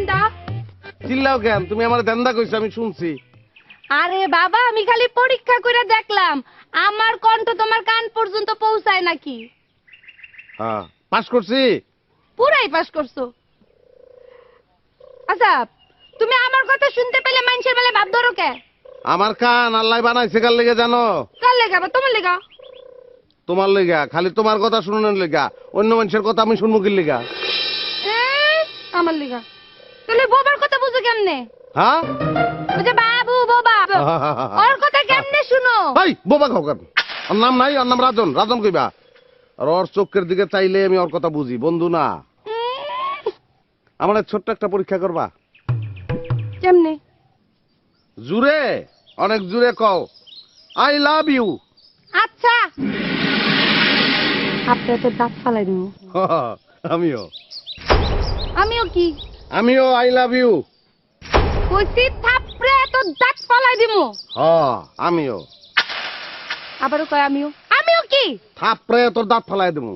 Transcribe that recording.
দেন্দা। চিল্লাও কেন? তুমি আমার দেন্দা কইছো, আমি শুনছি। আরে বাবা, আমি খালি পরীক্ষা করে দেখলাম আমার কণ্ঠ তোমার কান পর্যন্ত পৌঁছায় নাকি। হ্যাঁ, পাস করছি। পুরাই পাস করছো। আচ্ছা, তুমি আমার কথা শুনতে পেলে মানুষের বেলা ভাব ধরো কে? আমার কান আল্লাহ বানাইছে কার লেগে জানো? কার লেগা? আবার তোমার লেগা? তোমার লেগা। খালি তোমার কথা শুনানোর লেগা। অন্য মানুষের কথা আমি শুনবো কি লেগা? আমার লেগা। তাহলে বোবার কথা বুঝো কেমনে? হ্যাঁ, ওই যে বাবু বোবা, ওর কথা কেমনে শুনো? ভাই বোবা খাও কেন? ওর নাম নাই? ওর নাম রাজন। রাজন কইবা। আর ওর চোখের দিকে চাইলে আমি ওর কথা বুঝি, বন্ধু না। আমার ছোট্ট একটা পরীক্ষা করবা? কেমনে? জুড়ে, অনেক জুড়ে কও আই লাভ ইউ। আচ্ছা, আপনার তো দাঁত ফালাই দিব। আমিও। আমিও কি? আমিও আই লাভ ইউ। কইছি থাপড়ে তো দাঁত ফালাই দিব। আমিও। আবারও কয় আমিও। আমিও কি? থাপড়ে তোর দাঁত ফালাই দেবো।